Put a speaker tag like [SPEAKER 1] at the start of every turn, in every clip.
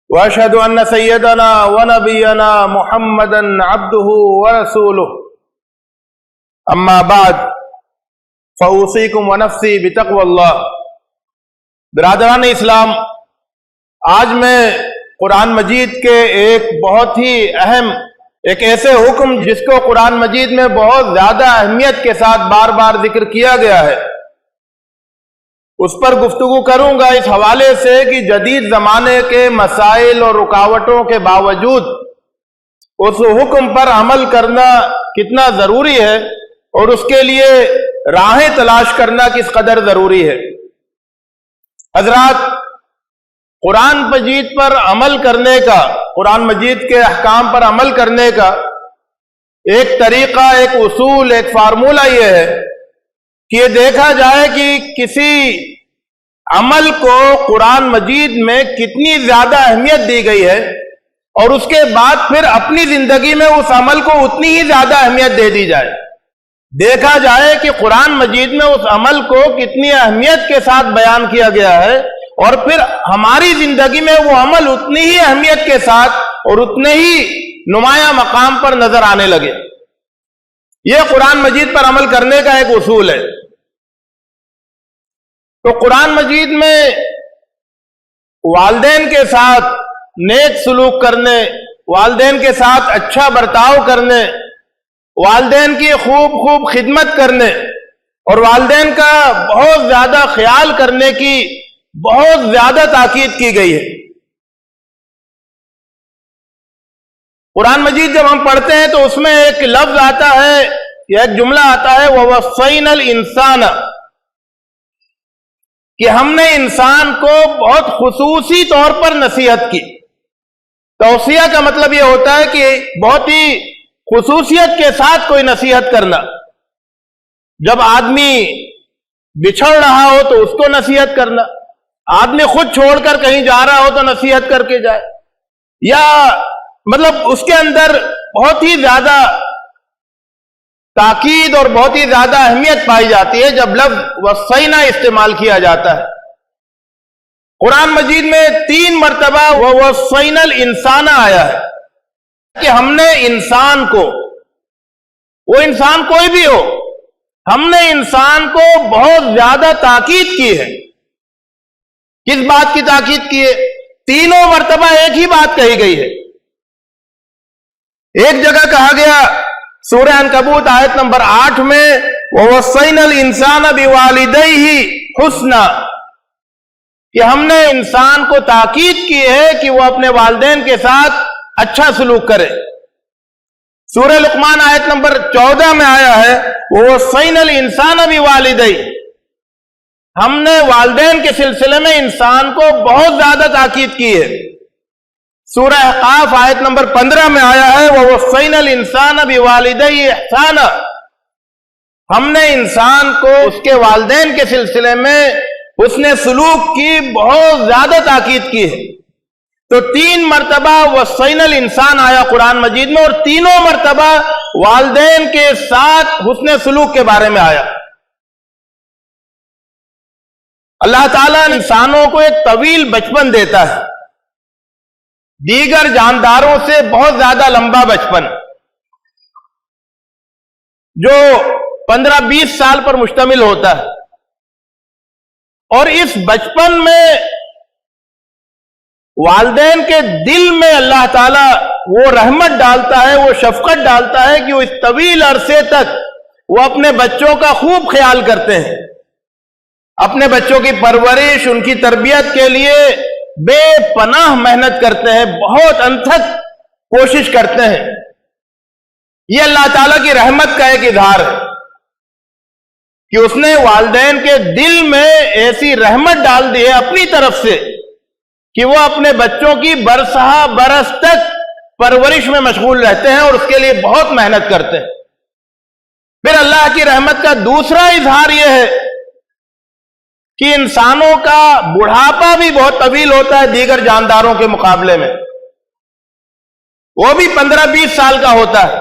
[SPEAKER 1] واشهد ان سيدنا ونبينا محمدا عبده ورسوله اما بعد فاوصيكم ونفسي بتقوى الله۔ برادران اسلام، آج میں قرآن مجید کے ایک بہت ہی اہم ایک ایسے حکم جس کو قرآن مجید میں بہت زیادہ اہمیت کے ساتھ بار بار ذکر کیا گیا ہے، اس پر گفتگو کروں گا اس حوالے سے کہ جدید زمانے کے مسائل اور رکاوٹوں کے باوجود اس حکم پر عمل کرنا کتنا ضروری ہے اور اس کے لیے راہیں تلاش کرنا کس قدر ضروری ہے۔ حضرات، قرآن مجید پر عمل کرنے کا، قرآن مجید کے احکام پر عمل کرنے کا ایک طریقہ، ایک اصول، ایک فارمولہ یہ ہے کہ یہ دیکھا جائے کہ کسی عمل کو قرآن مجید میں کتنی زیادہ اہمیت دی گئی ہے اور اس کے بعد پھر اپنی زندگی میں اس عمل کو اتنی ہی زیادہ اہمیت دے دی جائے۔ دیکھا جائے کہ قرآن مجید میں اس عمل کو کتنی اہمیت کے ساتھ بیان کیا گیا ہے اور پھر ہماری زندگی میں وہ عمل اتنی ہی اہمیت کے ساتھ اور اتنے ہی نمایاں مقام پر نظر آنے لگے۔ یہ قرآن مجید پر عمل کرنے کا ایک اصول ہے۔ تو قرآن مجید میں والدین کے ساتھ نیک سلوک کرنے، والدین کے ساتھ اچھا برتاؤ کرنے، والدین کی خوب خدمت کرنے اور والدین کا بہت زیادہ خیال کرنے کی بہت زیادہ تاکید کی گئی ہے۔ قرآن مجید جب ہم پڑھتے ہیں تو اس میں ایک لفظ آتا ہے یا ایک جملہ آتا ہے وَوَصَّيْنَا الْإِنسَانَ، کہ ہم نے انسان کو بہت خصوصی طور پر نصیحت کی۔ توصیہ کا مطلب یہ ہوتا ہے کہ بہت ہی خصوصیت کے ساتھ کوئی نصیحت کرنا۔ جب آدمی بچھڑ رہا ہو تو اس کو نصیحت کرنا، آدمی خود چھوڑ کر کہیں جا رہا ہو تو نصیحت کر کے جائے، یا مطلب اس کے اندر بہت ہی زیادہ تاکید اور بہت ہی زیادہ اہمیت پائی جاتی ہے جب لفظ وصینا استعمال کیا جاتا ہے۔ قرآن مجید میں 3 مرتبہ وصینا الانسان آیا ہے کہ ہم نے انسان کو، وہ انسان کوئی بھی ہو، ہم نے انسان کو بہت زیادہ تاکید کی ہے۔ کس بات کی تاکید کی ہے؟ تینوں مرتبہ ایک ہی بات کہی گئی ہے۔ ایک جگہ کہا گیا سورہ عنکبوت آیت نمبر 8 میں وَوَصَّيْنَا الْإِنسَانَ بِوَالِدَيْهِ حُسْنًا، کہ ہم نے انسان کو تاکید کی ہے کہ وہ اپنے والدین کے ساتھ اچھا سلوک کرے۔ سورہ لقمان آیت نمبر 14 میں آیا ہے وَوَصَّيْنَا الْإِنسَانَ بِوَالِدَيْهِ، ہم نے والدین کے سلسلے میں انسان کو بہت زیادہ تاکید کی ہے۔ سورہ احقاف آیت نمبر 15 میں آیا ہے وَوَصَّيْنَا الْإِنسَانَ بِوَالِدَيْهِ إِحْسَانًا، ہم نے انسان کو اس کے والدین کے سلسلے میں حسن سلوک کی بہت زیادہ تاکید کی ہے۔ تو 3 مرتبہ وَصَّيْنَا الْإِنسَانَ آیا قرآن مجید میں، اور تینوں مرتبہ والدین کے ساتھ حسن سلوک کے بارے میں آیا۔ اللہ تعالیٰ انسانوں کو ایک طویل بچپن دیتا ہے، دیگر جانداروں سے بہت زیادہ لمبا بچپن، جو 15-20 سال پر مشتمل ہوتا ہے، اور اس بچپن میں والدین کے دل میں اللہ تعالیٰ وہ رحمت ڈالتا ہے، وہ شفقت ڈالتا ہے کہ وہ اس طویل عرصے تک وہ اپنے بچوں کا خوب خیال کرتے ہیں، اپنے بچوں کی پرورش، ان کی تربیت کے لیے بے پناہ محنت کرتے ہیں، بہت انتھک کوشش کرتے ہیں۔ یہ اللہ تعالیٰ کی رحمت کا ایک اظہار ہے کہ اس نے والدین کے دل میں ایسی رحمت ڈال دی ہے اپنی طرف سے کہ وہ اپنے بچوں کی برسہ برس تک پرورش میں مشغول رہتے ہیں اور اس کے لیے بہت محنت کرتے ہیں۔ پھر اللہ کی رحمت کا دوسرا اظہار یہ ہے کہ انسانوں کا بڑھاپا بھی بہت طویل ہوتا ہے دیگر جانداروں کے مقابلے میں، وہ بھی 15-20 سال کا ہوتا ہے،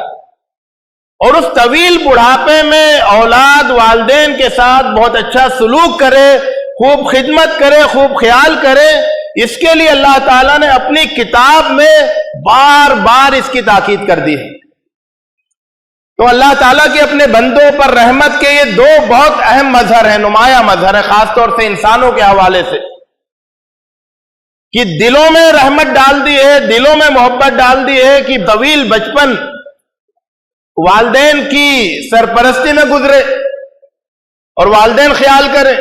[SPEAKER 1] اور اس طویل بڑھاپے میں اولاد والدین کے ساتھ بہت اچھا سلوک کرے، خوب خدمت کرے، خوب خیال کرے، اس کے لیے اللہ تعالیٰ نے اپنی کتاب میں بار بار اس کی تاکید کر دی ہے۔ تو اللہ تعالیٰ کے اپنے بندوں پر رحمت کے یہ دو بہت اہم مظہر ہیں، نمایاں مظہر ہیں، خاص طور سے انسانوں کے حوالے سے، کہ دلوں میں رحمت ڈال دی ہے، دلوں میں محبت ڈال دی ہے، کہ طویل بچپن والدین کی سرپرستی میں گزرے اور والدین خیال کریں،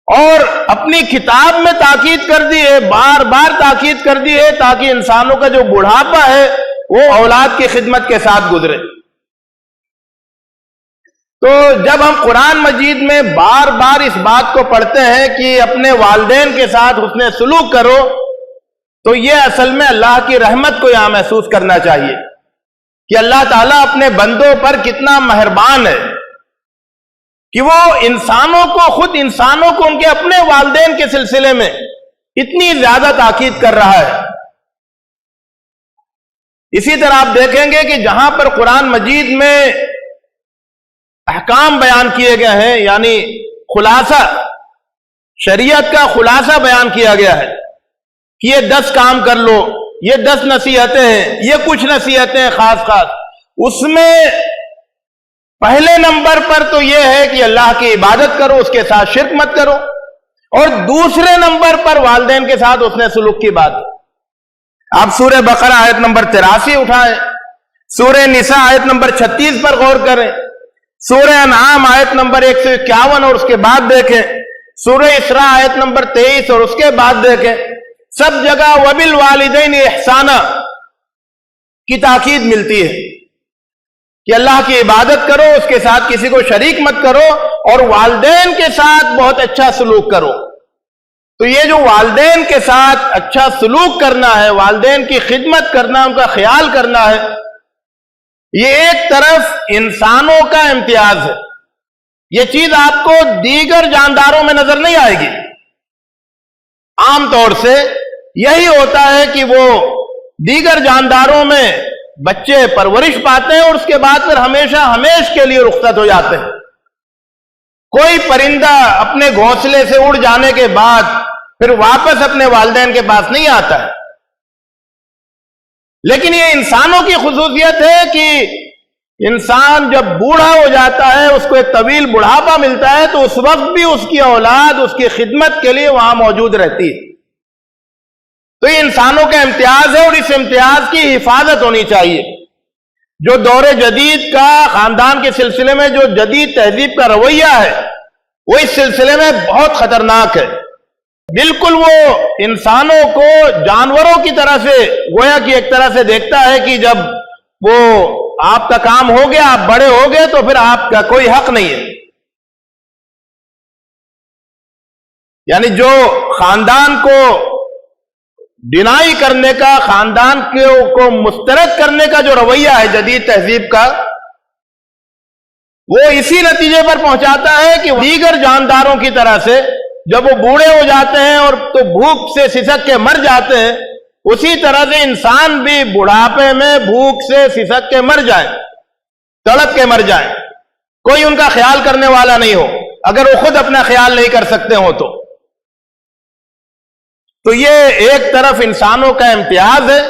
[SPEAKER 1] اور اپنی کتاب میں تاکید کر دی ہے، بار بار تاکید کر دی ہے، تاکہ انسانوں کا جو بڑھاپا ہے وہ اولاد کی خدمت کے ساتھ گزرے۔ تو جب ہم قرآن مجید میں بار بار اس بات کو پڑھتے ہیں کہ اپنے والدین کے ساتھ حسن سلوک کرو، تو یہ اصل میں اللہ کی رحمت کو یہاں محسوس کرنا چاہیے کہ اللہ تعالیٰ اپنے بندوں پر کتنا مہربان ہے، کہ وہ انسانوں کو، خود انسانوں کو ان کے اپنے والدین کے سلسلے میں اتنی زیادہ تاکید کر رہا ہے۔ اسی طرح آپ دیکھیں گے کہ جہاں پر قرآن مجید میں احکام بیان کیے گئے ہیں، یعنی خلاصہ، شریعت کا خلاصہ بیان کیا گیا ہے کہ یہ 10 کام کر لو، یہ 10 نصیحتیں ہیں، یہ کچھ نصیحتیں ہیں خاص، اس میں پہلے نمبر پر تو یہ ہے کہ اللہ کی عبادت کرو، اس کے ساتھ شرک مت کرو، اور دوسرے نمبر پر والدین کے ساتھ حسن سلوک کی بات۔ آپ سورہ بقرہ آیت نمبر 83 اٹھائیں، سورہ نساء آیت نمبر 36 پر غور کریں، سورہ انعام آیت نمبر 151 اور اس کے بعد دیکھیں، سورہ اسراء آیت نمبر 23 اور اس کے بعد دیکھیں، سب جگہ وبالوالدین احسانا کی تاکید ملتی ہے کہ اللہ کی عبادت کرو، اس کے ساتھ کسی کو شریک مت کرو، اور والدین کے ساتھ بہت اچھا سلوک کرو۔ تو یہ جو والدین کے ساتھ اچھا سلوک کرنا ہے، والدین کی خدمت کرنا، ان کا خیال کرنا ہے، یہ ایک طرف انسانوں کا امتیاز ہے۔ یہ چیز آپ کو دیگر جانداروں میں نظر نہیں آئے گی۔ عام طور سے یہی ہوتا ہے کہ وہ دیگر جانداروں میں بچے پرورش پاتے ہیں اور اس کے بعد پھر ہمیشہ کے لیے رخصت ہو جاتے ہیں۔ کوئی پرندہ اپنے گھونسلے سے اڑ جانے کے بعد پھر واپس اپنے والدین کے پاس نہیں آتا ہے، لیکن یہ انسانوں کی خصوصیت ہے کہ انسان جب بوڑھا ہو جاتا ہے، اس کو ایک طویل بڑھاپا ملتا ہے، تو اس وقت بھی اس کی اولاد اس کی خدمت کے لیے وہاں موجود رہتی ہے۔ تو یہ انسانوں کا امتیاز ہے، اور اس امتیاز کی حفاظت ہونی چاہیے۔ جو دور جدید کا خاندان کے سلسلے میں جو جدید تہذیب کا رویہ ہے، وہ اس سلسلے میں بہت خطرناک ہے۔ بالکل وہ انسانوں کو جانوروں کی طرح سے، گویا کہ ایک طرح سے دیکھتا ہے کہ جب وہ آپ کا کام ہو گیا، آپ بڑے ہو گئے، تو پھر آپ کا کوئی حق نہیں ہے۔ یعنی جو خاندان کو ڈینائی کرنے کا، خاندان کو مسترد کرنے کا جو رویہ ہے جدید تہذیب کا، وہ اسی نتیجے پر پہنچاتا ہے کہ دیگر جانداروں کی طرح سے جب وہ بوڑھے ہو جاتے ہیں اور تو بھوک سے سسک کے مر جاتے ہیں، اسی طرح سے انسان بھی بڑھاپے میں بھوک سے سسک کے مر جائیں، تڑپ کے مر جائیں، کوئی ان کا خیال کرنے والا نہیں ہو، اگر وہ خود اپنا خیال نہیں کر سکتے ہو تو یہ ایک طرف انسانوں کا امتیاز ہے،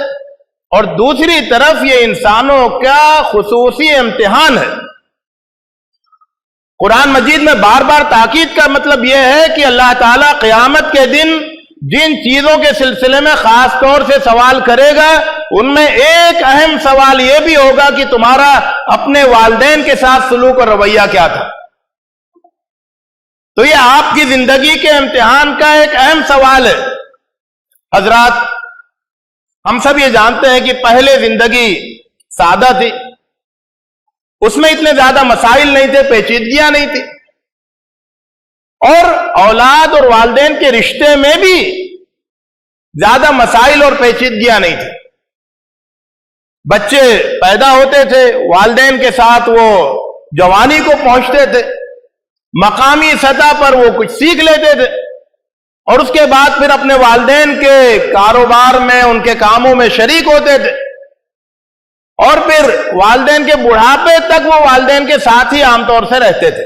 [SPEAKER 1] اور دوسری طرف یہ انسانوں کا خصوصی امتحان ہے۔ قرآن مجید میں بار بار تاکید کا مطلب یہ ہے کہ اللہ تعالیٰ قیامت کے دن جن چیزوں کے سلسلے میں خاص طور سے سوال کرے گا، ان میں ایک اہم سوال یہ بھی ہوگا کہ تمہارا اپنے والدین کے ساتھ سلوک اور رویہ کیا تھا۔ تو یہ آپ کی زندگی کے امتحان کا ایک اہم سوال ہے۔ حضرات، ہم سب یہ جانتے ہیں کہ پہلے زندگی سادہ تھی، اس میں اتنے زیادہ مسائل نہیں تھے، پیچیدگیاں نہیں تھی، اور اولاد اور والدین کے رشتے میں بھی زیادہ مسائل اور پیچیدگیاں نہیں تھی۔ بچے پیدا ہوتے تھے، والدین کے ساتھ وہ جوانی کو پہنچتے تھے، مقامی سطح پر وہ کچھ سیکھ لیتے تھے، اور اس کے بعد پھر اپنے والدین کے کاروبار میں، ان کے کاموں میں شریک ہوتے تھے، اور پھر والدین کے بڑھاپے تک وہ والدین کے ساتھ ہی عام طور سے رہتے تھے۔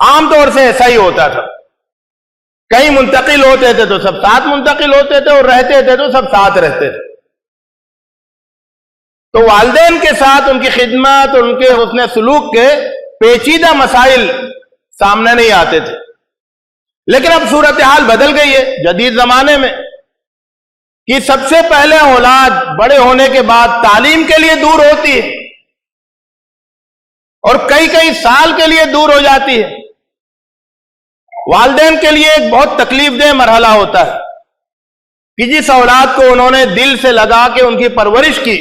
[SPEAKER 1] عام طور سے ایسا ہی ہوتا تھا۔ کہیں منتقل ہوتے تھے تو سب ساتھ منتقل ہوتے تھے، اور رہتے تھے تو سب ساتھ رہتے تھے۔ تو والدین کے ساتھ ان کی خدمت اور ان کے حسن سلوک کے پیچیدہ مسائل سامنے نہیں آتے تھے۔ لیکن اب صورتحال بدل گئی ہے جدید زمانے میں، کہ سب سے پہلے اولاد بڑے ہونے کے بعد تعلیم کے لیے دور ہوتی ہے، اور کئی کئی سال کے لیے دور ہو جاتی ہے۔ والدین کے لیے ایک بہت تکلیف دہ مرحلہ ہوتا ہے کہ جس اولاد کو انہوں نے دل سے لگا کے ان کی پرورش کی،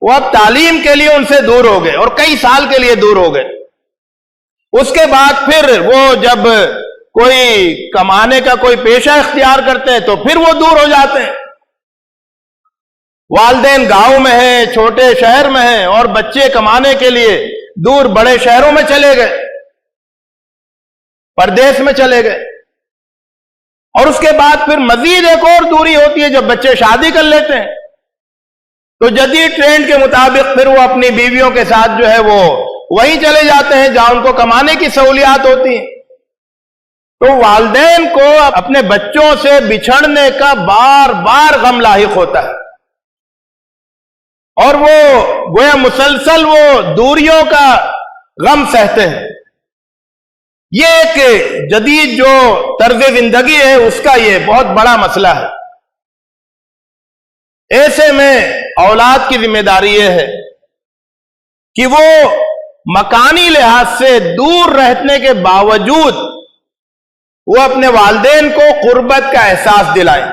[SPEAKER 1] وہ اب تعلیم کے لیے ان سے دور ہو گئے اور کئی سال کے لیے دور ہو گئے۔ اس کے بعد پھر وہ جب کوئی کمانے کا کوئی پیشہ اختیار کرتے ہیں تو پھر وہ دور ہو جاتے ہیں۔ والدین گاؤں میں ہیں، چھوٹے شہر میں ہیں، اور بچے کمانے کے لیے دور بڑے شہروں میں چلے گئے، پردیس میں چلے گئے۔ اور اس کے بعد پھر مزید ایک اور دوری ہوتی ہے جب بچے شادی کر لیتے ہیں، تو جدید ٹرینڈ کے مطابق پھر وہ اپنی بیویوں کے ساتھ جو ہے وہ وہیں چلے جاتے ہیں جہاں ان کو کمانے کی سہولیات ہوتی ہیں۔ تو والدین کو اپنے بچوں سے بچھڑنے کا بار بار غم لاحق ہوتا ہے، اور وہ گویا مسلسل وہ دوریوں کا غم سہتے ہیں۔ یہ ایک جدید جو طرز زندگی ہے اس کا یہ بہت بڑا مسئلہ ہے۔ ایسے میں اولاد کی ذمہ داری یہ ہے کہ وہ مکانی لحاظ سے دور رہنے کے باوجود وہ اپنے والدین کو قربت کا احساس دلائیں۔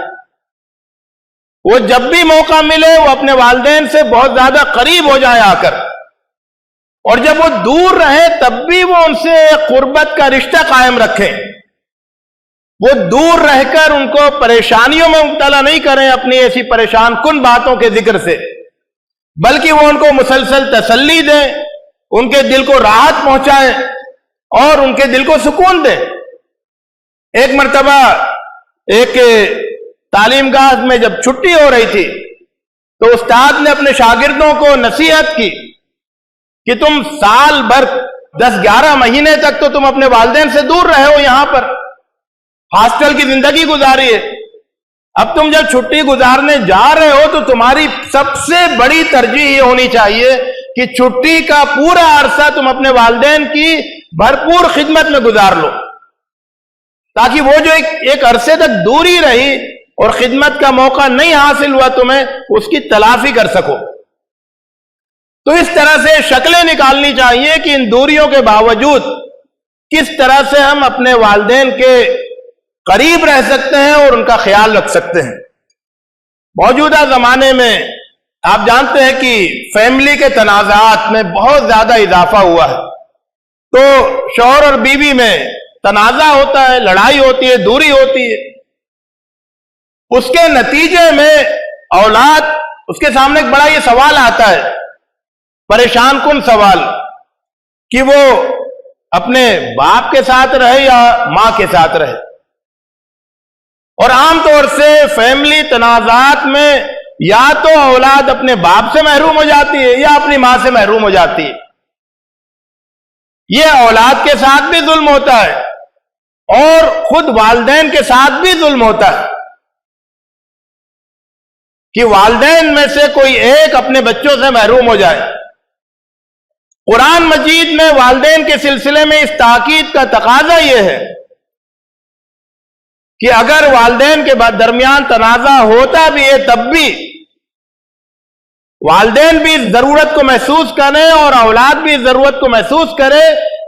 [SPEAKER 1] وہ جب بھی موقع ملے وہ اپنے والدین سے بہت زیادہ قریب ہو جائیں آ کر، اور جب وہ دور رہیں تب بھی وہ ان سے قربت کا رشتہ قائم رکھیں۔ وہ دور رہ کر ان کو پریشانیوں میں مبتلا نہیں کریں اپنی ایسی پریشان کن باتوں کے ذکر سے، بلکہ وہ ان کو مسلسل تسلی دیں، ان کے دل کو راحت پہنچائیں اور ان کے دل کو سکون دیں۔ ایک مرتبہ ایک تعلیم گاہ میں جب چھٹی ہو رہی تھی تو استاد نے اپنے شاگردوں کو نصیحت کی کہ تم سال بھر 10-11 مہینے تک تو تم اپنے والدین سے دور رہے ہو، یہاں پر ہاسٹل کی زندگی گزاری ہے۔ اب تم جب چھٹی گزارنے جا رہے ہو تو تمہاری سب سے بڑی ترجیح یہ ہونی چاہیے کہ چھٹی کا پورا عرصہ تم اپنے والدین کی بھرپور خدمت میں گزار لو، تاکہ وہ جو ایک عرصے تک دوری رہی اور خدمت کا موقع نہیں حاصل ہوا تمہیں، اس کی تلافی کر سکو۔ تو اس طرح سے شکلیں نکالنی چاہیے کہ ان دوریوں کے باوجود کس طرح سے ہم اپنے والدین کے قریب رہ سکتے ہیں اور ان کا خیال رکھ سکتے ہیں۔ موجودہ زمانے میں آپ جانتے ہیں کہ فیملی کے تنازعات میں بہت زیادہ اضافہ ہوا ہے۔ تو شوہر اور بیوی میں تنازع ہوتا ہے، لڑائی ہوتی ہے، دوری ہوتی ہے۔ اس کے نتیجے میں اولاد، اس کے سامنے ایک بڑا یہ سوال آتا ہے، پریشان کن سوال، کہ وہ اپنے باپ کے ساتھ رہے یا ماں کے ساتھ رہے۔ اور عام طور سے فیملی تنازعات میں یا تو اولاد اپنے باپ سے محروم ہو جاتی ہے یا اپنی ماں سے محروم ہو جاتی ہے۔ یہ اولاد کے ساتھ بھی ظلم ہوتا ہے اور خود والدین کے ساتھ بھی ظلم ہوتا ہے کہ والدین میں سے کوئی ایک اپنے بچوں سے محروم ہو جائے۔ قرآن مجید میں والدین کے سلسلے میں اس تاکید کا تقاضا یہ ہے کہ اگر والدین کے درمیان تنازع ہوتا بھی ہے تب بھی والدین بھی اس ضرورت کو محسوس کریں اور اولاد بھی اس ضرورت کو محسوس کرے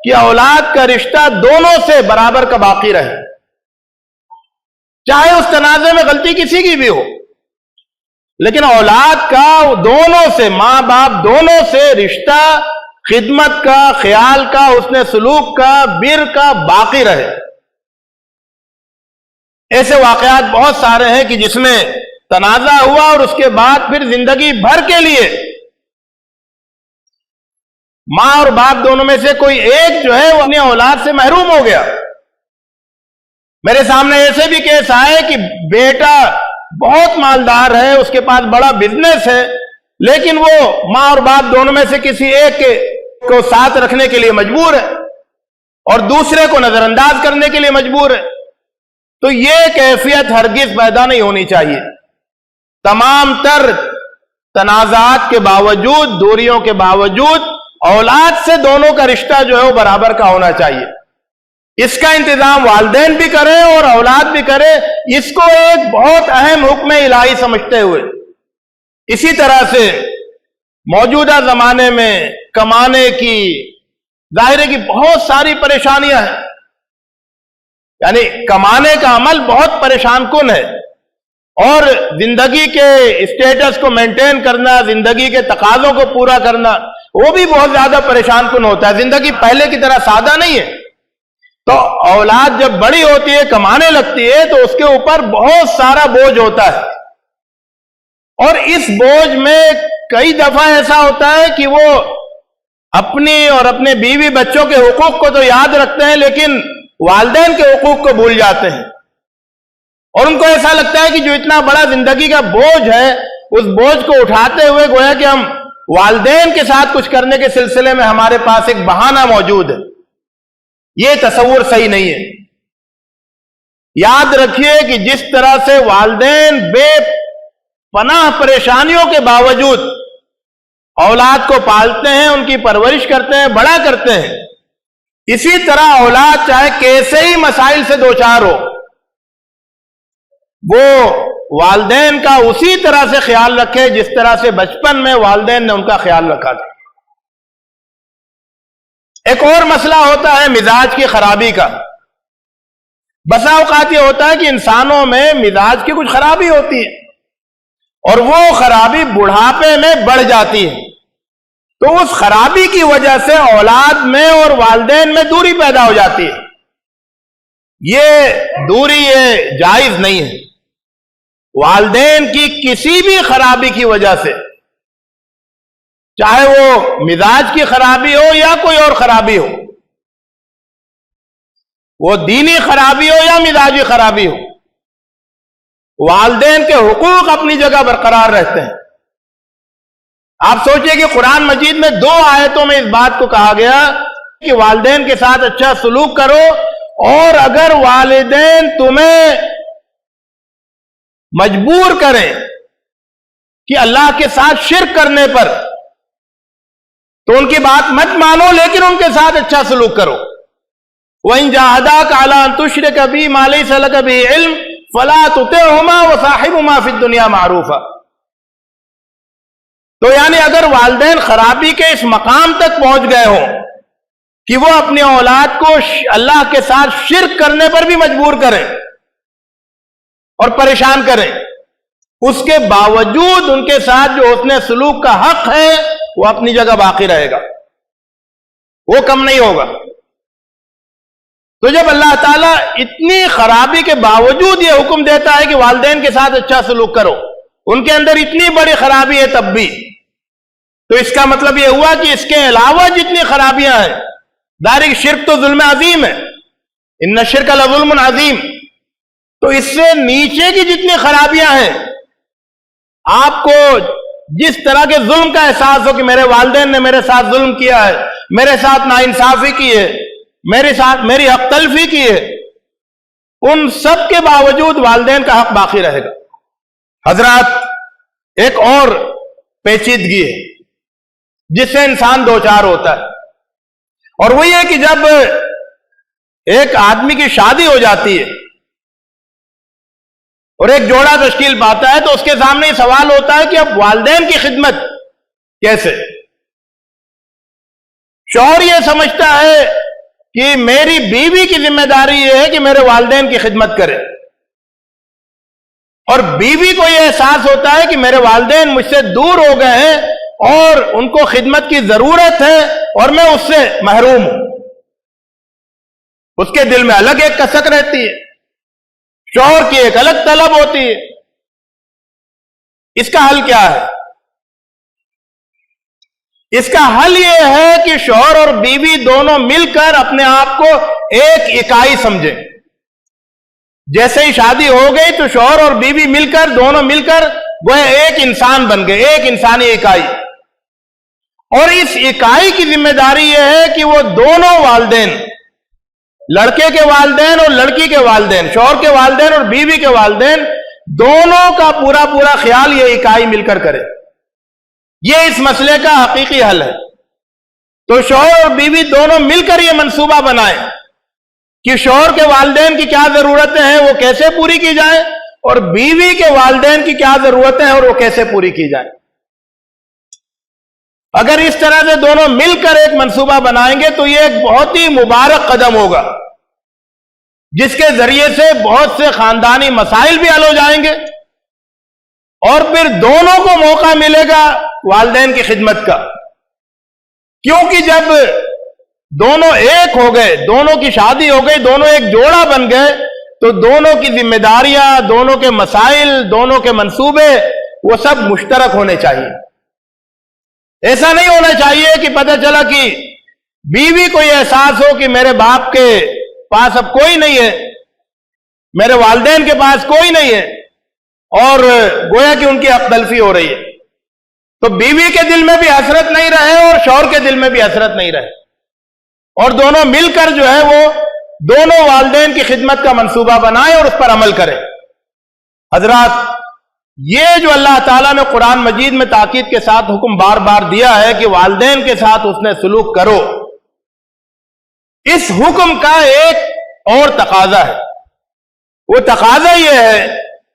[SPEAKER 1] کہ اولاد کا رشتہ دونوں سے برابر کا باقی رہے، چاہے اس تنازع میں غلطی کسی کی بھی ہو، لیکن اولاد کا دونوں سے، ماں باپ دونوں سے رشتہ خدمت کا، خیال کا، حسن سلوک کا، بر کا باقی رہے۔ ایسے واقعات بہت سارے ہیں کہ جس میں تنازع ہوا اور اس کے بعد پھر زندگی بھر کے لیے ماں اور باپ دونوں میں سے کوئی ایک جو ہے وہ اپنی اولاد سے محروم ہو گیا۔ میرے سامنے ایسے بھی کیس آئے کہ بیٹا بہت مالدار ہے، اس کے پاس بڑا بزنس ہے، لیکن وہ ماں اور باپ دونوں میں سے کسی ایک کو ساتھ رکھنے کے لیے مجبور ہے اور دوسرے کو نظر انداز کرنے کے لیے مجبور ہے۔ تو یہ کیفیت ہرگز پیدا نہیں ہونی چاہیے. تمام تر تنازعات کے باوجود، دوریوں کے باوجود اولاد سے دونوں کا رشتہ جو ہے وہ برابر کا ہونا چاہیے. اس کا انتظام والدین بھی کریں اور اولاد بھی کرے. اس کو ایک بہت اہم حکم الہی سمجھتے ہوئے اسی طرح سے موجودہ زمانے میں کمانے کی، ظاہر ہے کہ بہت ساری پریشانیاں ہیں، یعنی کمانے کا عمل بہت پریشان کن ہے، اور زندگی کے اسٹیٹس کو مینٹین کرنا، زندگی کے تقاضوں کو پورا کرنا، وہ بھی بہت زیادہ پریشان کن ہوتا ہے. زندگی پہلے کی طرح سادہ نہیں ہے. تو اولاد جب بڑی ہوتی ہے، کمانے لگتی ہے، تو اس کے اوپر بہت سارا بوجھ ہوتا ہے، اور اس بوجھ میں کئی دفعہ ایسا ہوتا ہے کہ وہ اپنی اور اپنے بیوی بچوں کے حقوق کو تو یاد رکھتے ہیں، لیکن والدین کے حقوق کو بھول جاتے ہیں، اور ان کو ایسا لگتا ہے کہ جو اتنا بڑا زندگی کا بوجھ ہے، اس بوجھ کو اٹھاتے ہوئے گویا کہ ہم والدین کے ساتھ کچھ کرنے کے سلسلے میں ہمارے پاس ایک بہانہ موجود ہے. یہ تصور صحیح نہیں ہے. یاد رکھیے کہ جس طرح سے والدین بے پناہ پریشانیوں کے باوجود اولاد کو پالتے ہیں، ان کی پرورش کرتے ہیں، بڑا کرتے ہیں، اسی طرح اولاد چاہے کیسے ہی مسائل سے دوچار ہو، وہ والدین کا اسی طرح سے خیال رکھے جس طرح سے بچپن میں والدین نے ان کا خیال رکھا تھا. ایک اور مسئلہ ہوتا ہے مزاج کی خرابی کا. بسا اوقات یہ ہوتا ہے کہ انسانوں میں مزاج کی کچھ خرابی ہوتی ہے، اور وہ خرابی بڑھاپے میں بڑھ جاتی ہے، تو اس خرابی کی وجہ سے اولاد میں اور والدین میں دوری پیدا ہو جاتی ہے. یہ دوری یہ جائز نہیں ہے. والدین کی کسی بھی خرابی کی وجہ سے، چاہے وہ مزاج کی خرابی ہو یا کوئی اور خرابی ہو، وہ دینی خرابی ہو یا مزاجی خرابی ہو، والدین کے حقوق اپنی جگہ برقرار رہتے ہیں. آپ سوچئے کہ قرآن مجید میں 2 آیتوں میں اس بات کو کہا گیا کہ والدین کے ساتھ اچھا سلوک کرو، اور اگر والدین تمہیں مجبور کریں کہ اللہ کے ساتھ شرک کرنے پر، تو ان کی بات مت مانو، لیکن ان کے ساتھ اچھا سلوک کرو. وَإِن جَاهَدَاكَ عَلَىٰ أَن تُشْرِكَ بِي مَا لَيْسَ لَكَ بِهِ عِلْمٌ فَلَا تُطِعْهُمَا وَصَاحِبْهُمَا فِي الدُّنْيَا مَعْرُوفًا. تو یعنی اگر والدین خرابی کے اس مقام تک پہنچ گئے ہوں کہ وہ اپنی اولاد کو اللہ کے ساتھ شرک کرنے پر بھی مجبور کریں اور پریشان کریں، اس کے باوجود ان کے ساتھ جو حسن سلوک کا حق ہے وہ اپنی جگہ باقی رہے گا، وہ کم نہیں ہوگا. تو جب اللہ تعالیٰ اتنی خرابی کے باوجود یہ حکم دیتا ہے کہ والدین کے ساتھ اچھا سلوک کرو، ان کے اندر اتنی بڑی خرابی ہے تب بھی، تو اس کا مطلب یہ ہوا کہ اس کے علاوہ جتنی خرابیاں ہیں، ظاہر شرک تو ظلم عظیم ہے، ان الشرک لظلم عظیم، تو اس سے نیچے کی جتنی خرابیاں ہیں، آپ کو جس طرح کے ظلم کا احساس ہو کہ میرے والدین نے میرے ساتھ ظلم کیا ہے، میرے ساتھ ناانصافی کی ہے، میری حق تلفی کی ہے، ان سب کے باوجود والدین کا حق باقی رہے گا. حضرات، ایک اور پیچیدگی ہے جس سے انسان دوچار ہوتا ہے، اور وہ یہ کہ جب ایک آدمی کی شادی ہو جاتی ہے اور ایک جوڑا تشکیل پاتا ہے، تو اس کے سامنے یہ سوال ہوتا ہے کہ اب والدین کی خدمت کیسے؟ شوہر یہ سمجھتا ہے کہ میری بیوی کی ذمہ داری یہ ہے کہ میرے والدین کی خدمت کرے، اور بیوی کو یہ احساس ہوتا ہے کہ میرے والدین مجھ سے دور ہو گئے ہیں اور ان کو خدمت کی ضرورت ہے اور میں اس سے محروم ہوں. اس کے دل میں الگ ایک کسک رہتی ہے، شوہر کی ایک الگ طلب ہوتی ہے. اس کا حل کیا ہے؟ اس کا حل یہ ہے کہ شوہر اور بیوی دونوں مل کر اپنے آپ کو ایک اکائی سمجھیں. جیسے ہی شادی ہو گئی تو شوہر اور بیوی مل کر، دونوں مل کر وہ ایک انسان بن گئے، ایک انسانی اکائی. اور اس اکائی کی ذمہ داری یہ ہے کہ وہ دونوں والدین لڑکے کے والدین اور لڑکی کے والدین، شوہر کے والدین اور بیوی کے والدین، دونوں کا پورا پورا خیال یہ اکائی مل کر کرے. یہ اس مسئلے کا حقیقی حل ہے. تو شوہر اور بیوی دونوں مل کر یہ منصوبہ بنائیں کہ شوہر کے والدین کی کیا ضرورتیں ہیں وہ کیسے پوری کی جائیں، اور بیوی کے والدین کی کیا ضرورتیں ہیں اور وہ کیسے پوری کی جائیں. اگر اس طرح سے دونوں مل کر ایک منصوبہ بنائیں گے تو یہ ایک بہت ہی مبارک قدم ہوگا، جس کے ذریعے سے بہت سے خاندانی مسائل بھی حل ہو جائیں گے، اور پھر دونوں کو موقع ملے گا والدین کی خدمت کا. کیونکہ جب دونوں ایک ہو گئے، دونوں کی شادی ہو گئی، دونوں ایک جوڑا بن گئے، تو دونوں کی ذمہ داریاں، دونوں کے مسائل، دونوں کے منصوبے وہ سب مشترک ہونے چاہیے. ایسا نہیں ہونا چاہیے کہ پتہ چلا کہ بیوی کو یہ احساس ہو کہ میرے باپ کے پاس اب کوئی نہیں ہے، میرے والدین کے پاس کوئی نہیں ہے، اور گویا کہ ان کی حق تلفی ہو رہی ہے. تو بیوی کے دل میں بھی حسرت نہیں رہے اور شوہر کے دل میں بھی حسرت نہیں رہے، اور دونوں مل کر جو ہے وہ دونوں والدین کی خدمت کا منصوبہ بنائیں اور اس پر عمل کریں. حضرات، یہ جو اللہ تعالیٰ نے قرآن مجید میں تاکید کے ساتھ حکم بار بار دیا ہے کہ والدین کے ساتھ اس نے سلوک کرو، اس حکم کا ایک اور تقاضا ہے. وہ تقاضا یہ ہے،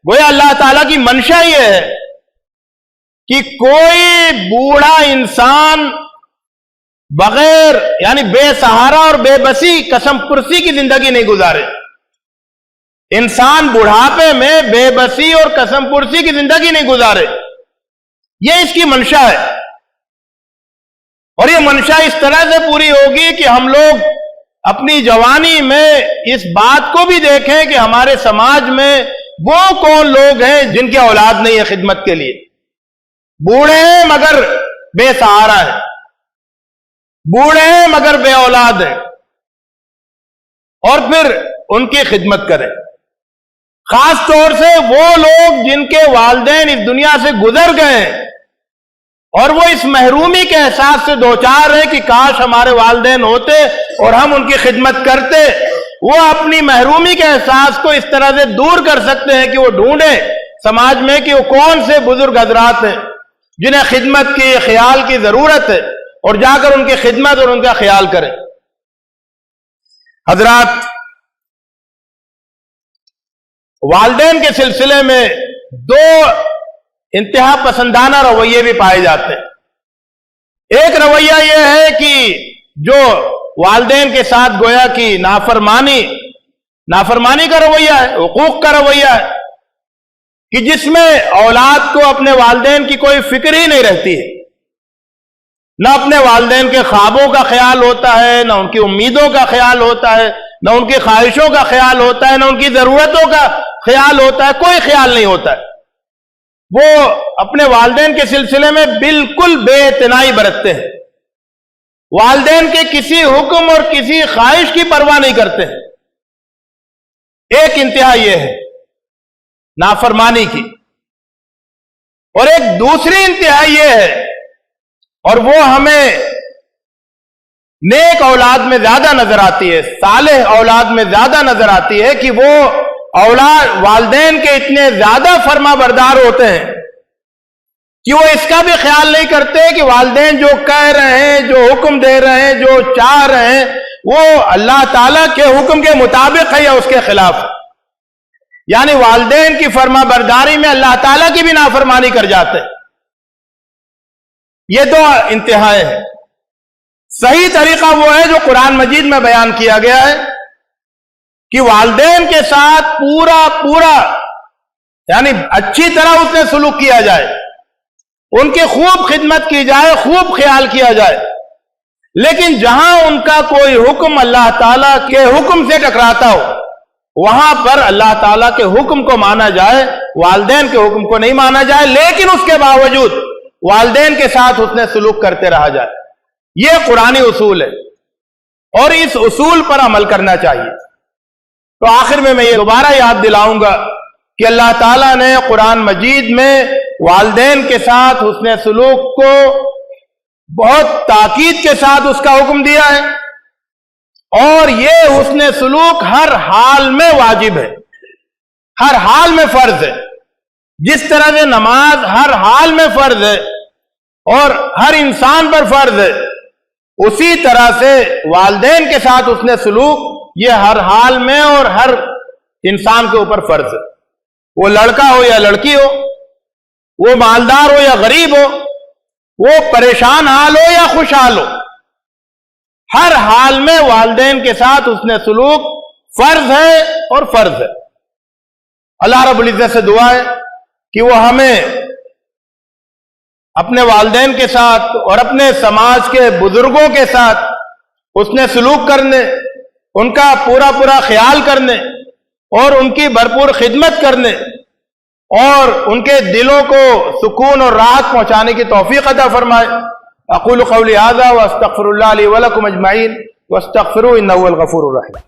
[SPEAKER 1] گویا اللہ تعالیٰ کی منشا یہ ہے کہ کوئی بوڑھا انسان بغیر یعنی بے سہارا اور بے بسی قسم پرسی کی زندگی نہیں گزارے. انسان بڑھاپے میں بے بسی اور قسم پرسی کی زندگی نہیں گزارے. یہ اس کی منشا ہے، اور یہ منشا اس طرح سے پوری ہوگی کہ ہم لوگ اپنی جوانی میں اس بات کو بھی دیکھیں کہ ہمارے سماج میں وہ کون لوگ ہیں جن کی اولاد نہیں ہے خدمت کے لیے. بوڑھے ہیں مگر بے سہارا ہے، بوڑھے ہیں مگر بے اولاد ہیں، اور پھر ان کی خدمت کریں. خاص طور سے وہ لوگ جن کے والدین اس دنیا سے گزر گئے ہیں اور وہ اس محرومی کے احساس سے دوچار ہیں کہ کاش ہمارے والدین ہوتے اور ہم ان کی خدمت کرتے. وہ اپنی محرومی کے احساس کو اس طرح سے دور کر سکتے ہیں کہ وہ ڈھونڈیں سماج میں کہ وہ کون سے بزرگ حضرات ہیں جنہیں خدمت کی خیال کی ضرورت ہے، اور جا کر ان کی خدمت اور ان کا خیال کریں. حضرات، والدین کے سلسلے میں دو انتہا پسندانہ رویے بھی پائے جاتے ہیں. ایک رویہ یہ ہے کہ جو والدین کے ساتھ گویا کہ نافرمانی کا رویہ ہے، حقوق کا رویہ ہے، کہ جس میں اولاد کو اپنے والدین کی کوئی فکر ہی نہیں رہتی ہے. نہ اپنے والدین کے خوابوں کا خیال ہوتا ہے، نہ ان کی امیدوں کا خیال ہوتا ہے، نہ ان کی خواہشوں کا خیال ہوتا ہے، نہ ان کی ضرورتوں کا خیال ہوتا ہے. کوئی خیال نہیں ہوتا ہے. وہ اپنے والدین کے سلسلے میں بالکل بے اعتنائی برتتے ہیں، والدین کے کسی حکم اور کسی خواہش کی پرواہ نہیں کرتے ہیں. ایک انتہا یہ ہے نافرمانی کی، اور ایک دوسری انتہا یہ ہے، اور وہ ہمیں نیک اولاد میں زیادہ نظر آتی ہے، صالح اولاد میں زیادہ نظر آتی ہے، کہ وہ اولاد والدین کے اتنے زیادہ فرما بردار ہوتے ہیں کہ وہ اس کا بھی خیال نہیں کرتے کہ والدین جو کہہ رہے ہیں، جو حکم دے رہے ہیں، جو چاہ رہے ہیں، وہ اللہ تعالیٰ کے حکم کے مطابق ہے یا اس کے خلاف. یعنی والدین کی فرما برداری میں اللہ تعالیٰ کی بھی نافرمانی کر جاتے. یہ دو انتہائیں ہیں. صحیح طریقہ وہ ہے جو قرآن مجید میں بیان کیا گیا ہے کہ والدین کے ساتھ پورا یعنی اچھی طرح اس نے سلوک کیا جائے، ان کی خوب خدمت کی جائے، خوب خیال کیا جائے. لیکن جہاں ان کا کوئی حکم اللہ تعالیٰ کے حکم سے ٹکراتا ہو، وہاں پر اللہ تعالیٰ کے حکم کو مانا جائے، والدین کے حکم کو نہیں مانا جائے، لیکن اس کے باوجود والدین کے ساتھ اس نے سلوک کرتے رہا جائے. یہ قرآنی اصول ہے، اور اس اصول پر عمل کرنا چاہیے. تو آخر میں یہ دوبارہ یاد دلاؤں گا کہ اللہ تعالیٰ نے قرآن مجید میں والدین کے ساتھ حسن سلوک کو بہت تاکید کے ساتھ اس کا حکم دیا ہے، اور یہ حسن سلوک ہر حال میں واجب ہے، ہر حال میں فرض ہے۔ جس طرح سے نماز ہر حال میں فرض ہے اور ہر انسان پر فرض ہے، اسی طرح سے والدین کے ساتھ حسن سلوک یہ ہر حال میں اور ہر انسان کے اوپر فرض ہے۔ وہ لڑکا ہو یا لڑکی ہو، وہ مالدار ہو یا غریب ہو، وہ پریشان حال ہو یا خوشحال ہو، ہر حال میں والدین کے ساتھ حسن سلوک فرض ہے اور فرض ہے۔ اللہ رب العزت سے دعا ہے کہ وہ ہمیں اپنے والدین کے ساتھ اور اپنے سماج کے بزرگوں کے ساتھ حسن سلوک کرنے، ان کا پورا خیال کرنے اور ان کی بھرپور خدمت کرنے اور ان کے دلوں کو سکون اور راحت پہنچانے کی توفیق عطا فرمائے۔ اقول قولی ھذا واستغفر اللہ لی ولکم اجمعین واستغفروہ انہ هو الغفور الرحیم۔